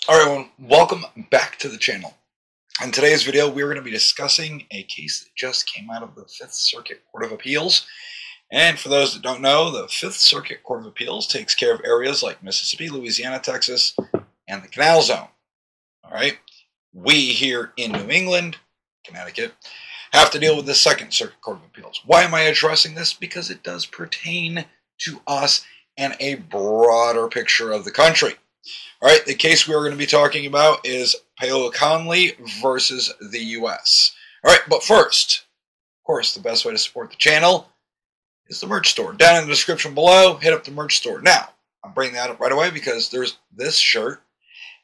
Alright everyone, welcome back to the channel. In today's video, we're going to be discussing a case that just came out of the 5th Circuit Court of Appeals. And for those that don't know, the 5th Circuit Court of Appeals takes care of areas like Mississippi, Louisiana, Texas, and the Canal Zone. Alright, we here in New England, Connecticut, have to deal with the 2nd Circuit Court of Appeals. Why am I addressing this? Because it does pertain to us and a broader picture of the country. Alright, the case we are going to be talking about is Paola Conley versus the U.S. Alright, but first, of course, the best way to support the channel is the merch store. Down in the description below, hit up the merch store. Now, I'm bringing that up right away because there's this shirt,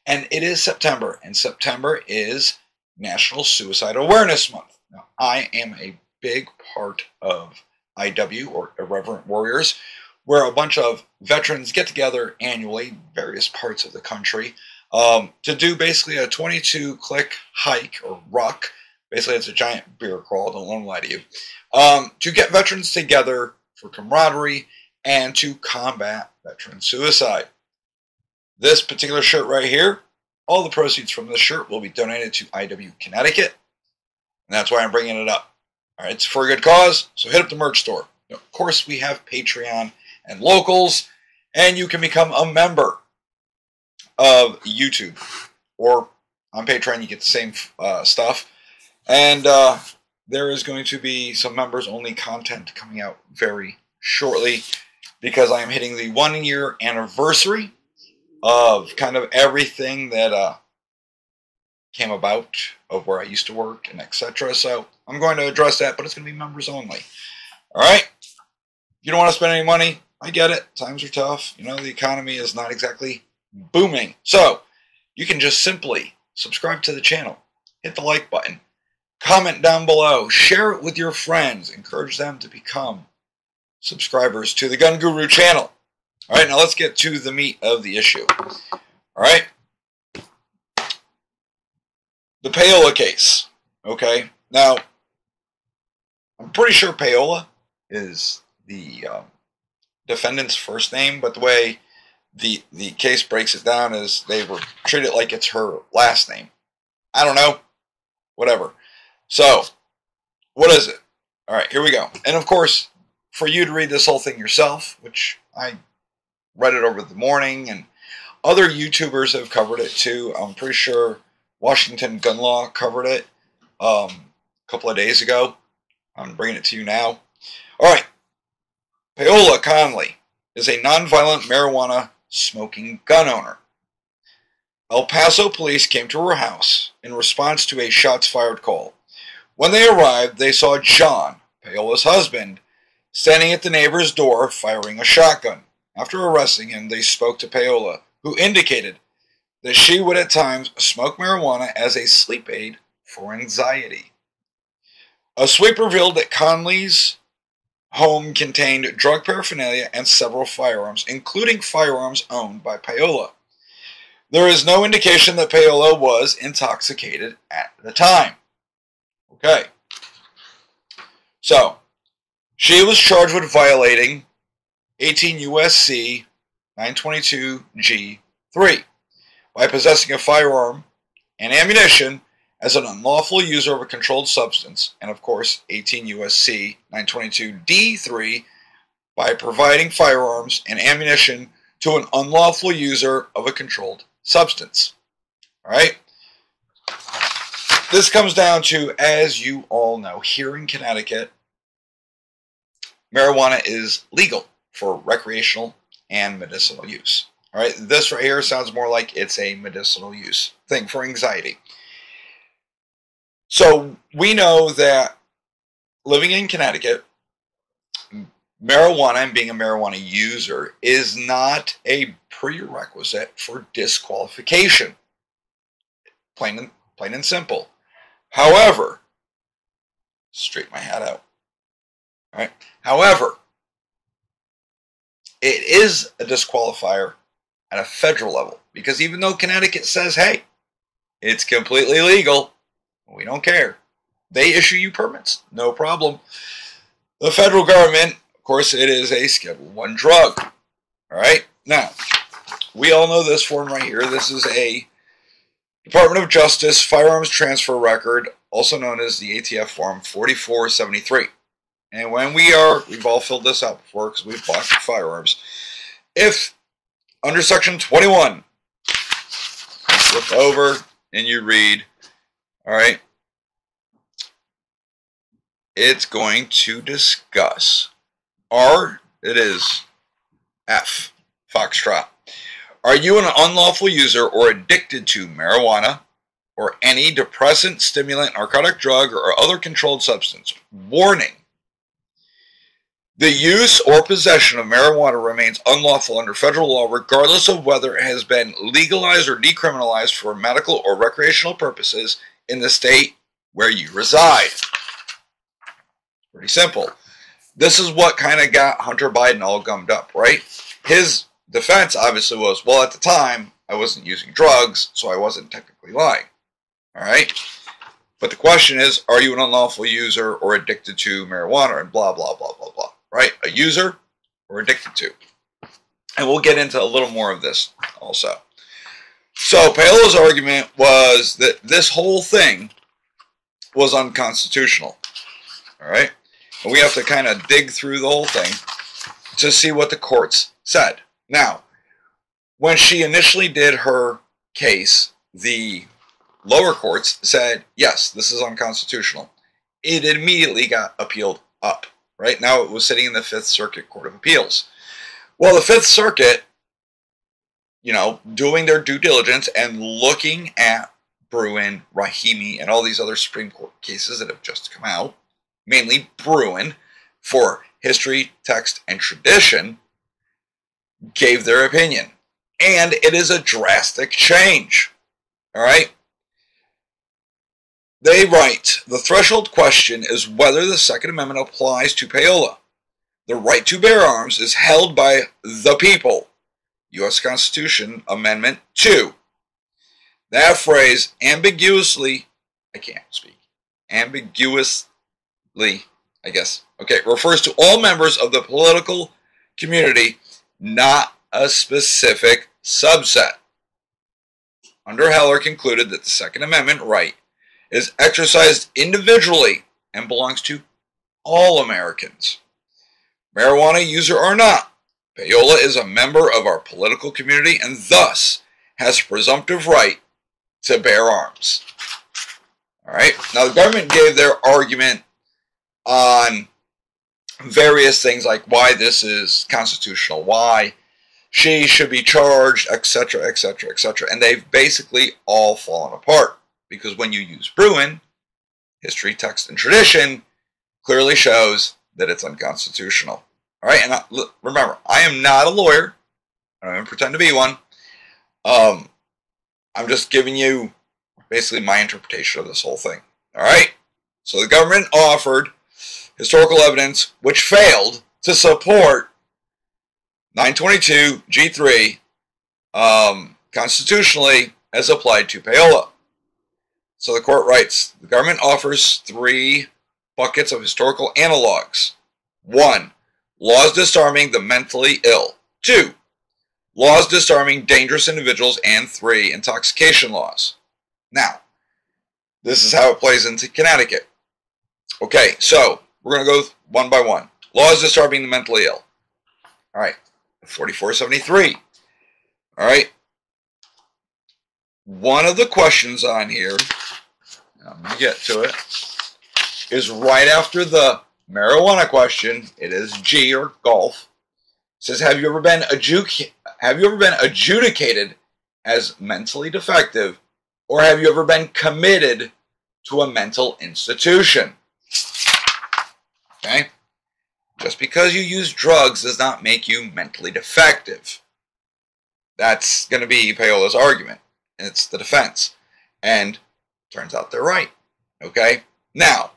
and it is September, and September is National Suicide Awareness Month. Now, I am a big part of IW, or Irreverent Warriors, where a bunch of veterans get together annually, various parts of the country, to do basically a 22-click hike, or ruck. Basically, it's a giant beer crawl, don't let me lie to you, to get veterans together for camaraderie and to combat veteran suicide. This particular shirt right here, all the proceeds from this shirt will be donated to IW Connecticut, and that's why I'm bringing it up. All right, it's for a good cause, so hit up the merch store. Now, of course, we have Patreon and locals, and you can become a member of YouTube, or on Patreon you get the same stuff, and there is going to be some members only content coming out very shortly, because I am hitting the 1-year anniversary of kind of everything that came about, of where I used to work and etc. So I'm going to address that, but it's going to be members only. Alright, you don't want to spend any money, I get it, times are tough, you know, the economy is not exactly booming. So, you can just simply subscribe to the channel, hit the like button, comment down below, share it with your friends, encourage them to become subscribers to the Gun Guru channel. Alright, now let's get to the meat of the issue. Alright, the Paola case. Okay, now, I'm pretty sure Paola is the defendant's first name, but the way the case breaks it down is they were treated like it's her last name. I don't know. Whatever. So, what is it? Alright, here we go. And of course, for you to read this whole thing yourself, which I read it over the morning, and other YouTubers have covered it too. I'm pretty sure Washington Gun Law covered it a couple of days ago. I'm bringing it to you now. Alright. Paola Conley is a nonviolent marijuana smoking gun owner. El Paso police came to her house in response to a shots fired call. When they arrived, they saw John, Paola's husband, standing at the neighbor's door firing a shotgun. After arresting him, they spoke to Paola, who indicated that she would at times smoke marijuana as a sleep aid for anxiety. A sweep revealed that Conley's home contained drug paraphernalia and several firearms, including firearms owned by Paola. There is no indication that Paola was intoxicated at the time. Okay. So, she was charged with violating 18 U.S.C. 922 G3 by possessing a firearm and ammunition as an unlawful user of a controlled substance, and of course 18 U.S.C. 922 D3 by providing firearms and ammunition to an unlawful user of a controlled substance. Alright? This comes down to, as you all know, here in Connecticut, marijuana is legal for recreational and medicinal use. Alright? This right here sounds more like it's a medicinal use thing for anxiety. So, we know that living in Connecticut, marijuana and being a marijuana user is not a prerequisite for disqualification. Plain and simple. However, straighten my hat out. All right. However, it is a disqualifier at a federal level, because even though Connecticut says, hey, it's completely legal, we don't care, they issue you permits, no problem. The federal government, of course, it is a Schedule I drug. All right. Now, we all know this form right here. This is a Department of Justice Firearms Transfer Record, also known as the ATF Form 4473. And when we've all filled this out before because we've bought firearms. If under Section 21, you flip over and you read, all right, it's going to discuss, it is F, Foxtrot. Are you an unlawful user or addicted to marijuana or any depressant, stimulant, narcotic drug, or other controlled substance? Warning. The use or possession of marijuana remains unlawful under federal law regardless of whether it has been legalized or decriminalized for medical or recreational purposes in the state where you reside. Pretty simple. This is what kind of got Hunter Biden all gummed up, right? His defense obviously was, well, at the time, I wasn't using drugs, so I wasn't technically lying. All right? But the question is, are you an unlawful user or addicted to marijuana and blah, blah, blah, blah, blah. Right? A user or addicted to. And we'll get into a little more of this also. So Paola's argument was that this whole thing was unconstitutional. All right? And we have to kind of dig through the whole thing to see what the courts said. Now, when she initially did her case, the lower courts said, yes, this is unconstitutional. It immediately got appealed up. Right now it was sitting in the Fifth Circuit Court of Appeals. Well, the Fifth Circuit, doing their due diligence and looking at Bruin, Rahimi, and all these other Supreme Court cases that have just come out, mainly Bruin, for history, text, and tradition, gave their opinion. And it is a drastic change. All right? They write, the threshold question is whether the Second Amendment applies to Paola. The right to bear arms is held by the people. U.S. Constitution Amendment 2. That phrase ambiguously, refers to all members of the political community, not a specific subset. Under Heller concluded that the Second Amendment right is exercised individually and belongs to all Americans. Marijuana user or not, Paola is a member of our political community and thus has a presumptive right to bear arms. All right. Now the government gave their argument on various things like why this is constitutional, why she should be charged, etc., etc., etc. And they've basically all fallen apart. Because when you use Bruin, history, text, and tradition clearly shows that it's unconstitutional. All right, and remember, I am not a lawyer. I don't even pretend to be one. I'm just giving you basically my interpretation of this whole thing. All right, so the government offered historical evidence which failed to support 922 G3 constitutionally as applied to Paola. So the court writes, the government offers 3 buckets of historical analogs. 1, laws disarming the mentally ill. 2, laws disarming dangerous individuals. And 3, intoxication laws. Now, this is how it plays into Connecticut. Okay, so we're going to go one by one. Laws disarming the mentally ill. All right, 4473. All right. One of the questions on here, I'm going to get to it, is right after the marijuana question. It is G, or golf. It says, have you ever been adjudicated as mentally defective, or have you ever been committed to a mental institution? Okay? Just because you use drugs does not make you mentally defective. That's going to be Paola's argument. It's the defense. And turns out they're right. Okay? Now,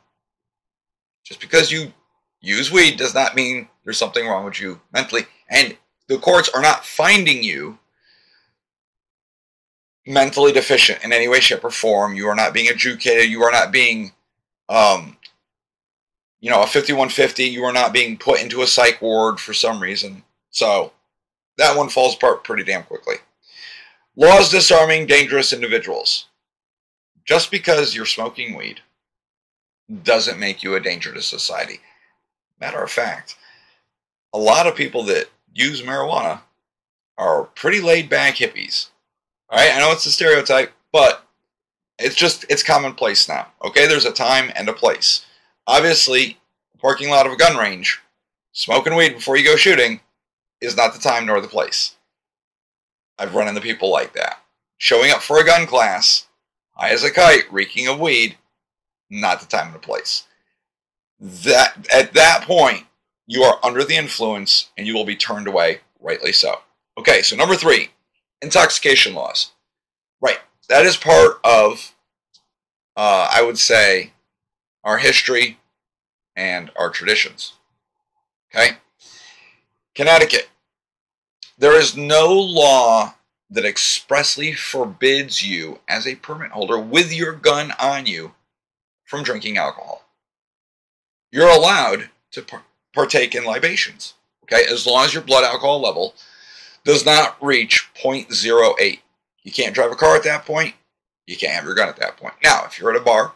just because you use weed does not mean there's something wrong with you mentally. And the courts are not finding you mentally deficient in any way, shape, or form. You are not being adjudicated. You are not being, a 5150. You are not being put into a psych ward for some reason. So that one falls apart pretty damn quickly. Laws disarming dangerous individuals. just because you're smoking weed doesn't make you a danger to society. Matter of fact, a lot of people that use marijuana are pretty laid-back hippies. All right, I know it's a stereotype, but it's commonplace now. Okay, there's a time and a place. Obviously, parking lot of a gun range, smoking weed before you go shooting is not the time nor the place. I've run into people like that. Showing up for a gun class, high as a kite, reeking of weed, not the time and the place. At that point, you are under the influence and you will be turned away, rightly so. Okay, so number 3, intoxication laws. Right, that is part of, I would say, our history and our traditions. Okay? Connecticut. There is no law that expressly forbids you as a permit holder with your gun on you from drinking alcohol. You're allowed to partake in libations, okay, as long as your blood alcohol level does not reach 0.08. You can't drive a car at that point. You can't have your gun at that point. Now, if you're at a bar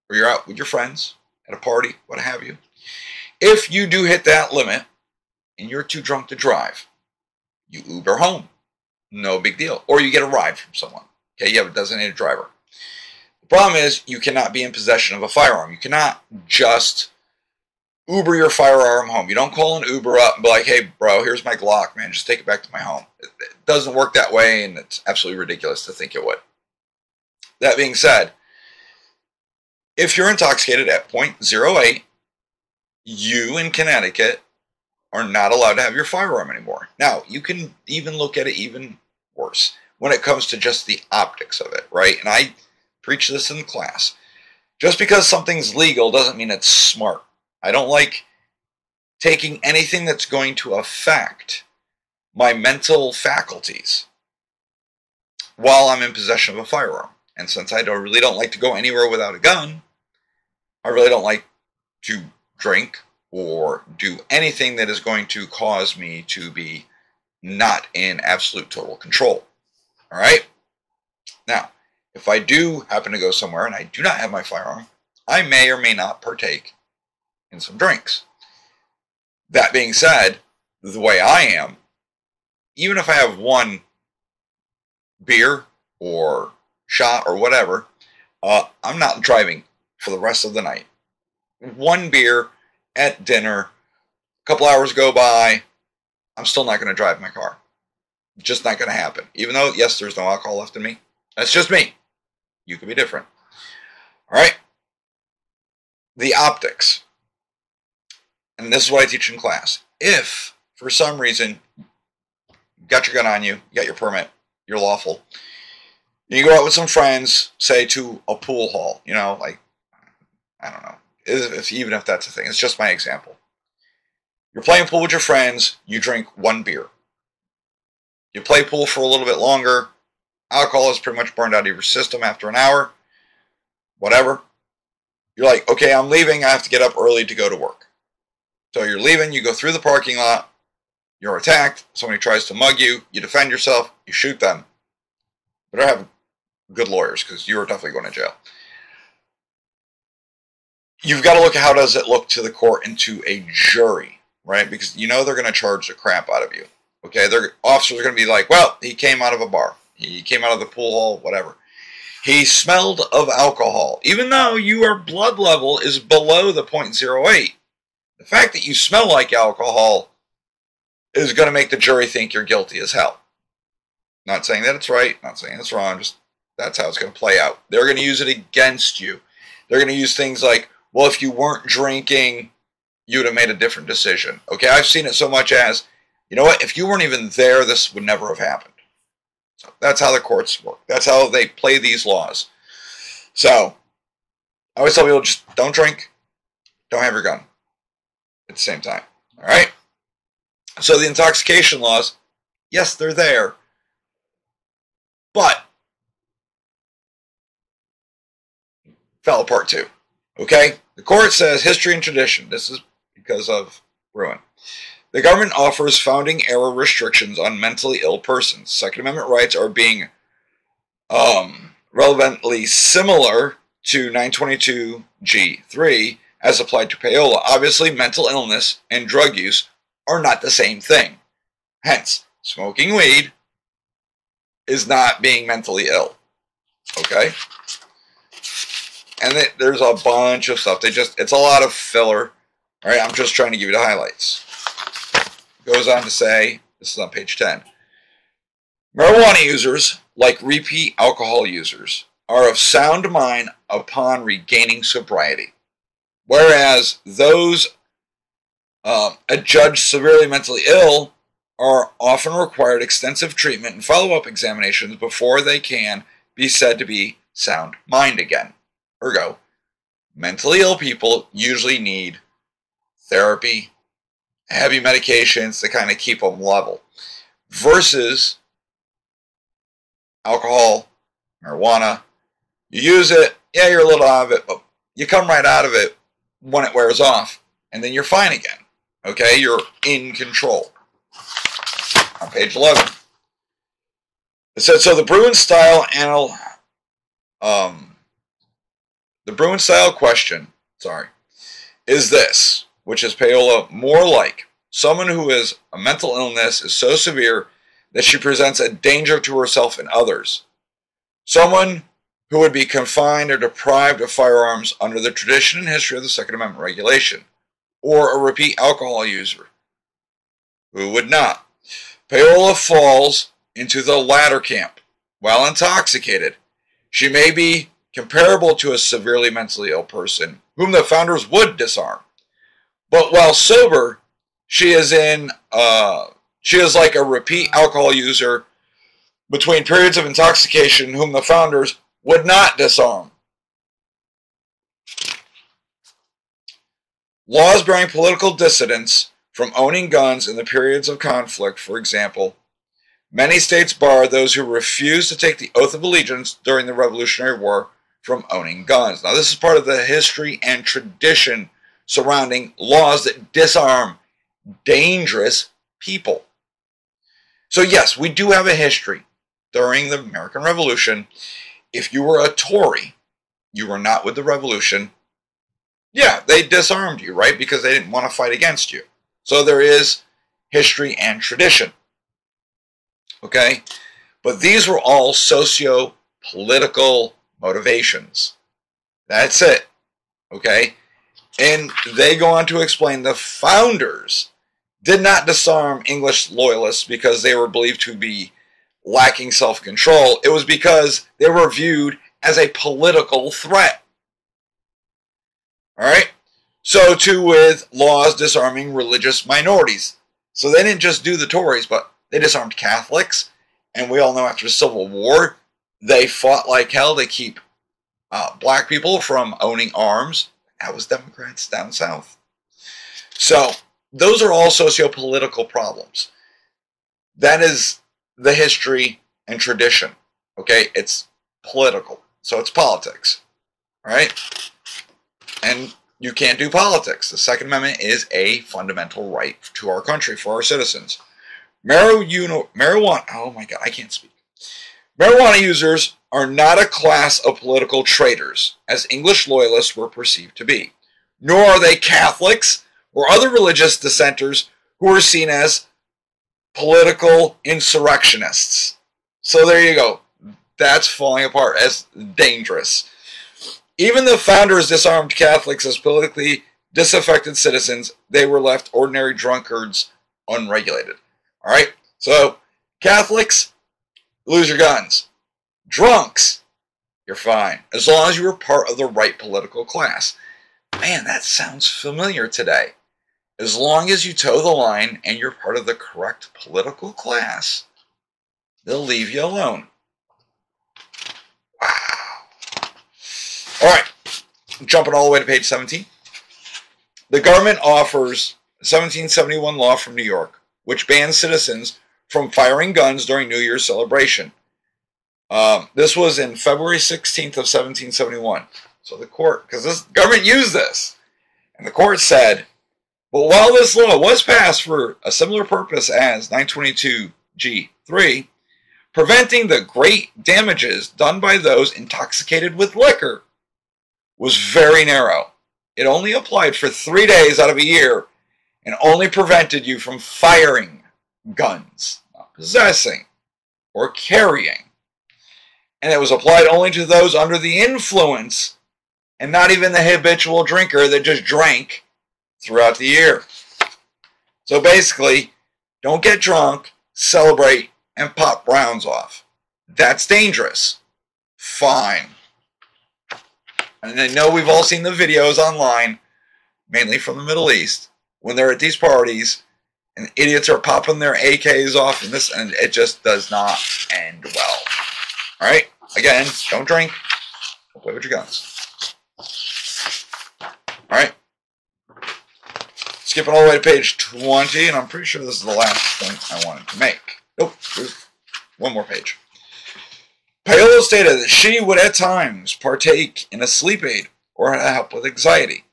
or you're out with your friends at a party, what have you, if you do hit that limit and you're too drunk to drive, you Uber home. No big deal. Or you get a ride from someone. Okay, you have a designated driver. The problem is you cannot be in possession of a firearm. You cannot just Uber your firearm home. You don't call an Uber up and be like, hey, bro, here's my Glock, man. Just take it back to my home. It doesn't work that way, and it's absolutely ridiculous to think it would. That being said, if you're intoxicated at 0.08, you in Connecticut are not allowed to have your firearm anymore. Now, you can even look at it even worse when it comes to just the optics of it, right? And I preach this in class. Just because something's legal doesn't mean it's smart. I don't like taking anything that's going to affect my mental faculties while I'm in possession of a firearm. And since I really don't like to go anywhere without a gun, I really don't like to drink or do anything that is going to cause me to be not in absolute total control. All right? Now, if I do happen to go somewhere and I do not have my firearm, I may or may not partake in some drinks. That being said, the way I am, even if I have one beer or shot or whatever, I'm not driving for the rest of the night. One beer at dinner, a couple hours go by, I'm still not going to drive my car. It's just not going to happen. Even though, yes, there's no alcohol left in me. That's just me. You could be different. All right? The optics. And this is what I teach in class. If, for some reason, you got your gun on you, you got your permit, you're lawful, you go out with some friends, say to a pool hall, you know, like, I don't know, even if that's a thing. It's just my example. You're playing pool with your friends, you drink one beer. You play pool for a little bit longer, alcohol is pretty much burned out of your system after an hour, whatever. You're like, okay, I'm leaving, I have to get up early to go to work. So you're leaving, you go through the parking lot, you're attacked, somebody tries to mug you, you defend yourself, you shoot them. Better have good lawyers, because you're definitely going to jail. You've got to look at how does it look to the court and to a jury, right? Because you know they're going to charge the crap out of you. Okay, their officers are going to be like, well, he came out of a bar. He came out of the pool hall, whatever. He smelled of alcohol. Even though your blood level is below the 0.08, the fact that you smell like alcohol is going to make the jury think you're guilty as hell. Not saying that it's right, not saying it's wrong, just that's how it's going to play out. They're going to use it against you. They're going to use things like, well, if you weren't drinking, you would have made a different decision. Okay, I've seen it so much as, you know what, if you weren't even there, this would never have happened. So that's how the courts work. That's how they play these laws. So I always tell people, just don't drink, don't have your gun at the same time. All right? So the intoxication laws, yes, they're there, but fell apart too. Okay? The court says history and tradition. This is because of Bruin. The government offers founding era restrictions on mentally ill persons. Second Amendment rights are being relevantly similar to 922G3 as applied to payola. Obviously, mental illness and drug use are not the same thing. Hence, smoking weed is not being mentally ill. Okay? And there's a bunch of stuff. It's a lot of filler. All right, I'm just trying to give you the highlights. Goes on to say, this is on page 10. Marijuana users, like repeat alcohol users, are of sound mind upon regaining sobriety, whereas those adjudged severely mentally ill are often required extensive treatment and follow-up examinations before they can be said to be sound mind again. Ergo, mentally ill people usually need therapy, heavy medications to kind of keep them level, versus alcohol, marijuana. You use it, yeah, you're a little out of it, but you come right out of it when it wears off, and then you're fine again. Okay, you're in control. On page 11, it said, so the Bruin style question, is this, which is payola more like someone who has a mental illness is so severe that she presents a danger to herself and others. Someone who would be confined or deprived of firearms under the tradition and history of the Second Amendment regulation, or a repeat alcohol user who would not. Payola falls into the latter camp. While intoxicated, she may be comparable to a severely mentally ill person whom the founders would disarm. But while sober, she is like a repeat alcohol user between periods of intoxication whom the founders would not disarm. Laws barring political dissidents from owning guns in the periods of conflict, for example, many states bar those who refuse to take the oath of allegiance during the Revolutionary War from owning guns. Now, this is part of the history and tradition surrounding laws that disarm dangerous people. So yes, we do have a history. During the American Revolution, if you were a Tory, you were not with the Revolution, yeah, they disarmed you, right? Because they didn't want to fight against you. So there is history and tradition. Okay? But these were all socio-political motivations. That's it. Okay? And they go on to explain the founders did not disarm English loyalists because they were believed to be lacking self-control. It was because they were viewed as a political threat. All right? So too with laws disarming religious minorities. So they didn't just do the Tories, but they disarmed Catholics. And we all know after the Civil War, they fought like hell to keep black people from owning arms. That was Democrats down south. So those are all socio-political problems. That is the history and tradition. Okay? It's political. So it's politics. All right? And you can't do politics. The Second Amendment is a fundamental right to our country, for our citizens. Marijuana, oh my God, I can't speak. Marijuana users are not a class of political traitors, as English loyalists were perceived to be. Nor are they Catholics or other religious dissenters who are seen as political insurrectionists. So there you go. That's falling apart as dangerous. Even the founders disarmed Catholics as politically disaffected citizens. They were left ordinary drunkards, unregulated. All right? So, Catholics, lose your guns. Drunks, you're fine. As long as you were part of the right political class. Man, that sounds familiar today. As long as you toe the line and you're part of the correct political class, they'll leave you alone. Wow. All right, jumping all the way to page 17. The government offers a 1771 law from New York, which bans citizens from firing guns during New Year's celebration. This was in February 16th of 1771. So the court, because this government used this, and the court said, well, while this law was passed for a similar purpose as 922G3, preventing the great damages done by those intoxicated with liquor, was very narrow. It only applied for 3 days out of a year and only prevented you from firing guns, not possessing or carrying. And it was applied only to those under the influence and not even the habitual drinker that just drank throughout the year. So basically, don't get drunk, celebrate, and pop rounds off. That's dangerous. Fine. And I know we've all seen the videos online, mainly from the Middle East, when they're at these parties and idiots are popping their AKs off and it just does not end well. Alright? Again, don't drink. Don't play with your guns. Alright? Skipping all the way to page 20, and I'm pretty sure this is the last point I wanted to make. Nope, there's one more page. Paola stated that she would at times partake in a sleep aid or help with anxiety,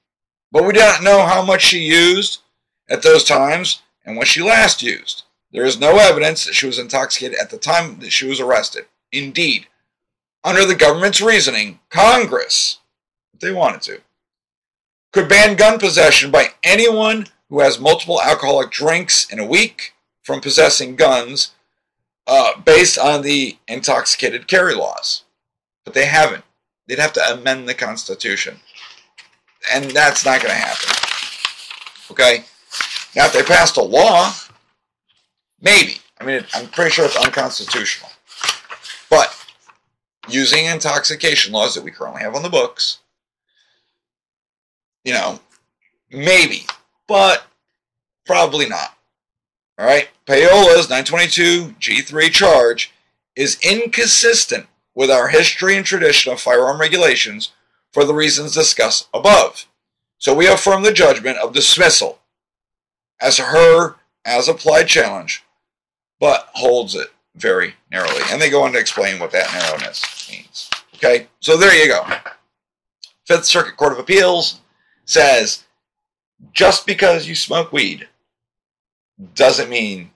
but we do not know how much she used at those times and when she last used. There is no evidence that she was intoxicated at the time that she was arrested. Indeed, under the government's reasoning, Congress, if they wanted to, could ban gun possession by anyone who has multiple alcoholic drinks in a week from possessing guns based on the intoxicated carry laws. But they haven't. They'd have to amend the Constitution. And that's not going to happen. Okay? Now, if they passed a law, maybe. I mean, I'm pretty sure it's unconstitutional. But using intoxication laws that we currently have on the books, you know, maybe. But probably not. All right? Paola's 922 G3 charge is inconsistent with our history and tradition of firearm regulations for the reasons discussed above. So we affirm the judgment of dismissal as her as-applied challenge, but holds it very narrowly. And they go on to explain what that narrowness means. Okay? So there you go. Fifth Circuit Court of Appeals says, just because you smoke weed doesn't mean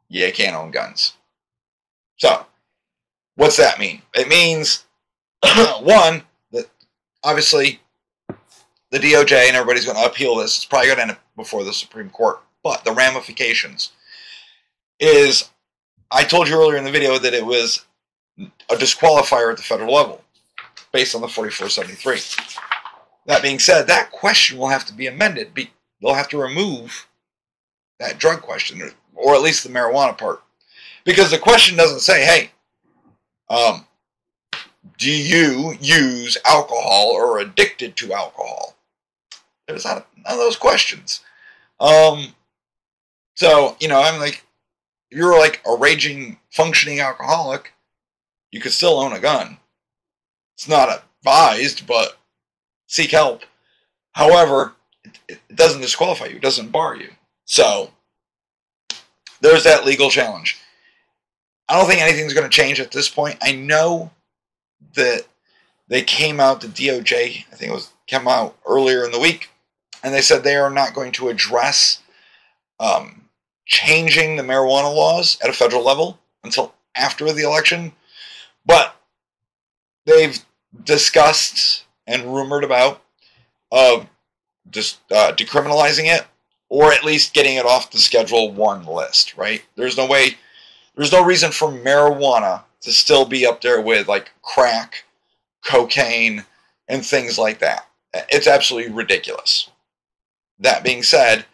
you can't own guns. So, what's that mean? It means, one, that obviously the DOJ and everybody's going to appeal this. It's probably going to end up before the Supreme Court. But the ramifications is, I told you earlier in the video that it was a disqualifier at the federal level based on the 4473. That being said, that question will have to be amended. They'll have to remove that drug question, or at least the marijuana part. Because the question doesn't say, hey, do you use alcohol or are addicted to alcohol? There's none of those questions. So, you know, I'm like, if you're like a raging, functioning alcoholic, you could still own a gun. It's not advised, but seek help. However, it doesn't disqualify you. It doesn't bar you. So, there's that legal challenge. I don't think anything's going to change at this point. I know that they came out, the DOJ, I think it was, came out earlier in the week, and they said they are not going to address changing the marijuana laws at a federal level until after the election. But they've discussed and rumored about just decriminalizing it, or at least getting it off the Schedule 1 list, right? There's no reason for marijuana to still be up there with like crack, cocaine, and things like that. It's absolutely ridiculous. That being said,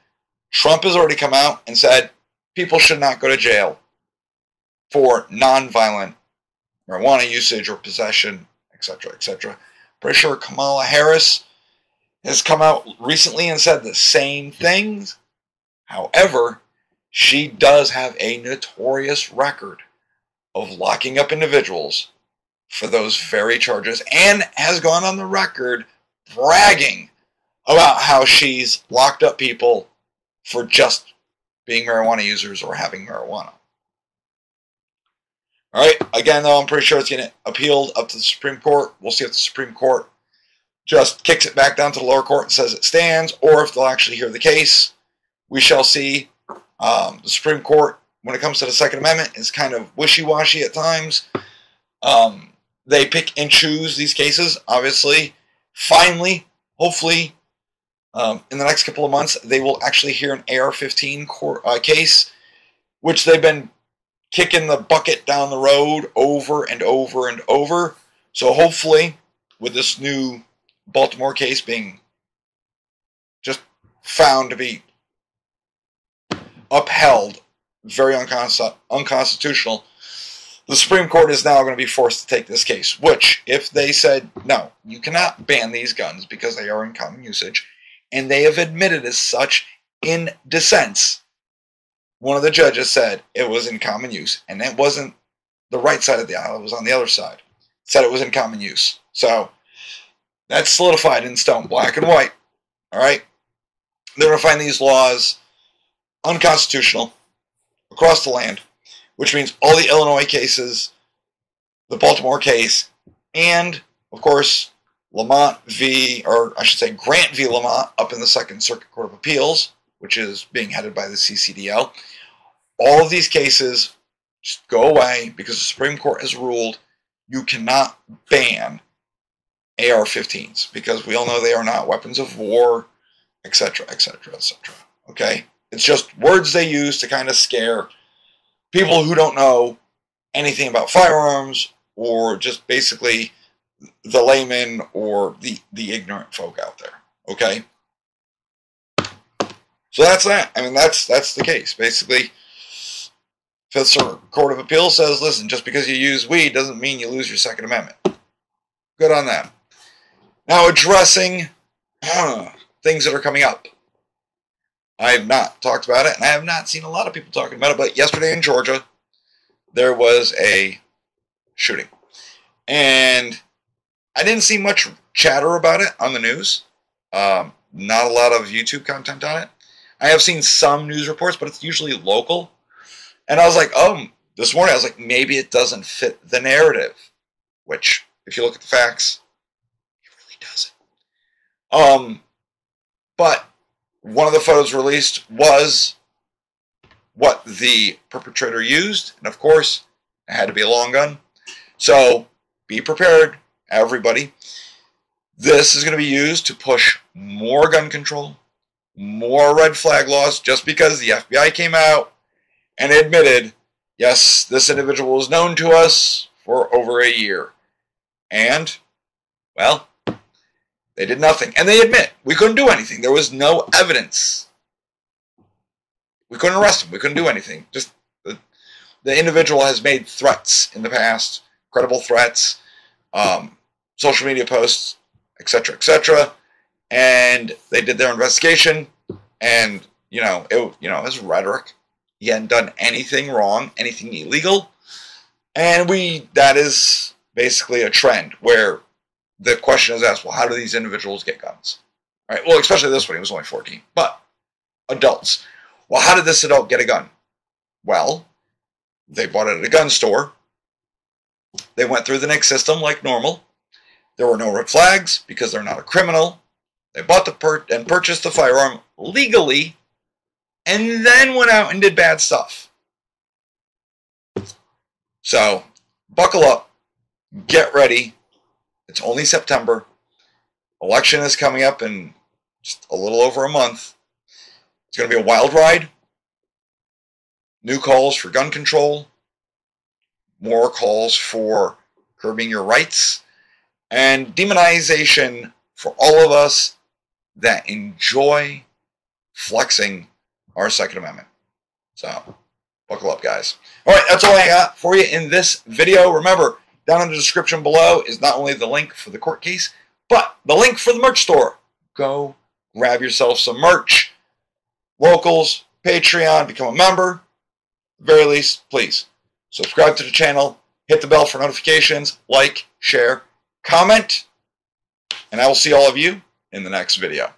Trump has already come out and said people should not go to jail for nonviolent marijuana usage or possession, etc., etc. Pretty sure Kamala Harris has come out recently and said the same things. However, she does have a notorious record of locking up individuals for those very charges, and has gone on the record bragging about how she's locked up people for just being marijuana users or having marijuana. Alright, again though, I'm pretty sure it's going to appeal up to the Supreme Court. We'll see if the Supreme Court just kicks it back down to the lower court and says it stands, or if they'll actually hear the case. We shall see. The Supreme Court when it comes to the Second Amendment, is kind of wishy-washy at times. They pick and choose these cases, obviously. Finally, hopefully, in the next couple of months, they will actually hear an AR-15 case, which they've been kicking the bucket down the road over and over and over. So hopefully, with this new Baltimore case being just found to be upheld, very unconstitutional, the Supreme Court is now going to be forced to take this case, which, if they said, no, you cannot ban these guns because they are in common usage, and they have admitted as such in dissents, one of the judges said it was in common use, and it wasn't the right side of the aisle, it was on the other side. It said it was in common use. So, that's solidified in stone, black and white. All right? They're going to find these laws unconstitutional across the land, which means all the Illinois cases, the Baltimore case, and, of course, Grant v. Lamont up in the Second Circuit Court of Appeals, which is being headed by the CCDL. All of these cases just go away because the Supreme Court has ruled you cannot ban AR-15s because we all know they are not weapons of war, etc., etc., etc. Okay? It's just words they use to kind of scare people who don't know anything about firearms, or just basically the layman or the ignorant folk out there. Okay? So that's that. I mean, that's the case. Basically, Fifth Circuit Court of Appeals says, listen, just because you use weed doesn't mean you lose your Second Amendment. Good on them. Now, addressing things that are coming up. I have not talked about it, and I have not seen a lot of people talking about it, but yesterday in Georgia, there was a shooting. And I didn't see much chatter about it on the news. Not a lot of YouTube content on it. I have seen some news reports, but it's usually local. And I was like, this morning I was like, maybe it doesn't fit the narrative. Which, if you look at the facts, it really doesn't. But one of the photos released was what the perpetrator used. And of course, it had to be a long gun. So, be prepared, everybody. This is going to be used to push more gun control, more red flag laws, just because the FBI came out and admitted, yes, this individual was known to us for over a year. And, well, they did nothing. And they admit, we couldn't do anything. There was no evidence. We couldn't arrest him. We couldn't do anything. Just the individual has made threats in the past, credible threats, social media posts, etc., etc., and they did their investigation, and his rhetoric. He hadn't done anything wrong, anything illegal, and that is basically a trend where the question is asked: well, how do these individuals get guns? All right. Well, especially this one, he was only 14, but adults. Well, how did this adult get a gun? Well, they bought it at a gun store. They went through the NICS system like normal. There were no red flags because they're not a criminal. They bought and purchased the firearm legally, and then went out and did bad stuff. So, buckle up. Get ready. It's only September. Election is coming up in just a little over a month. It's going to be a wild ride. New calls for gun control. More calls for curbing your rights. And demonization for all of us that enjoy flexing our Second Amendment. So, buckle up, guys. All right, that's all I got for you in this video. Remember, down in the description below is not only the link for the court case, but the link for the merch store. Go grab yourself some merch. Locals, Patreon, become a member. At the very least, please subscribe to the channel, hit the bell for notifications, like, share, comment, and I will see all of you in the next video.